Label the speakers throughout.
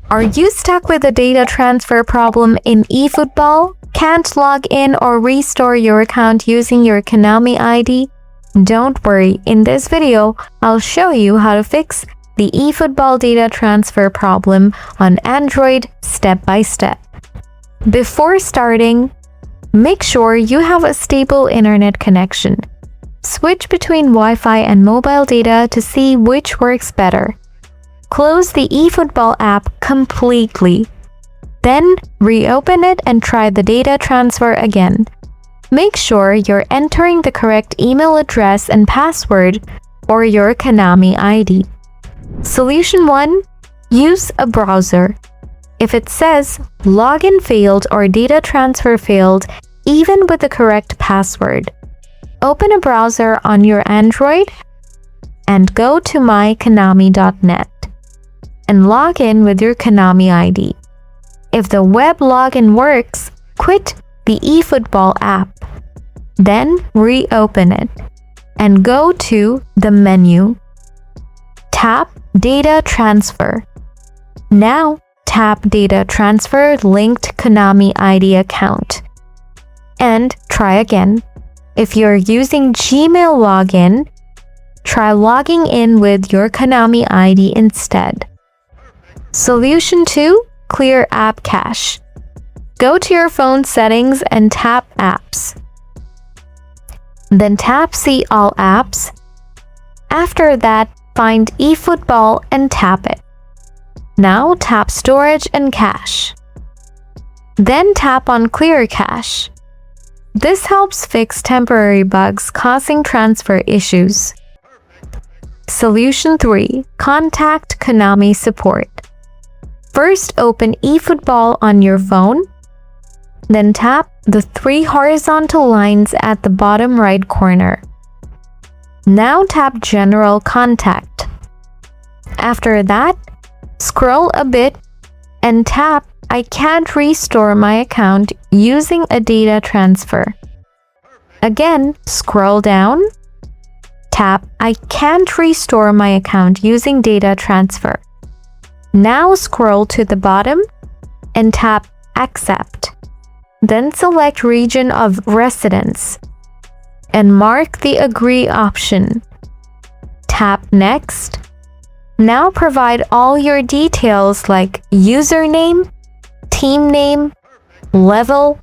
Speaker 1: Are you stuck with a data transfer problem in eFootball? Can't log in or restore your account using your Konami ID? Don't worry, in this video, I'll show you how to fix the eFootball data transfer problem on Android step by step. Before starting, make sure you have a stable internet connection. Switch between Wi-Fi and mobile data to see which works better. Close the eFootball app completely. Then reopen it and try the data transfer again. Make sure you're entering the correct email address and password for your Konami ID. Solution 1. Use a browser. If it says login failed or data transfer failed, even with the correct password, open a browser on your Android and go to mykonami.net and log in with your Konami ID. If the web login works, quit the eFootball app. Then reopen it and go to the menu. Tap Data Transfer. Now tap Data Transfer linked Konami ID account and try again. If you're using Gmail login, try logging in with your Konami ID instead. Solution 2. Clear app cache. Go to your phone settings and tap Apps. Then tap See All Apps. After that, find eFootball and tap it. Now tap Storage and Cache. Then tap on Clear Cache. This helps fix temporary bugs causing transfer issues. Solution 3. Contact Konami support. First, open eFootball on your phone. Then tap the 3 horizontal lines at the bottom right corner. Now tap General Contact. After that, scroll a bit and tap I can't restore my account using a data transfer. Again, scroll down. Tap I can't restore my account using data transfer. Now scroll to the bottom and tap Accept. Then select Region of Residence and mark the Agree option. Tap Next. Now provide all your details like username, team name, level,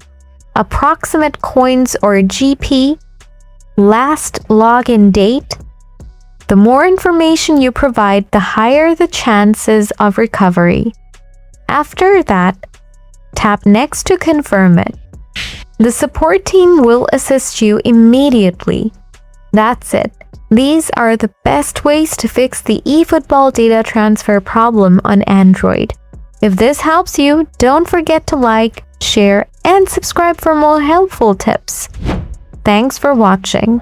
Speaker 1: approximate coins or GP, last login date. The more information you provide, the higher the chances of recovery. After that, tap Next to confirm it. The support team will assist you immediately. That's it. These are the best ways to fix the eFootball data transfer problem on Android. If this helps you, don't forget to like, share, and subscribe for more helpful tips. Thanks for watching.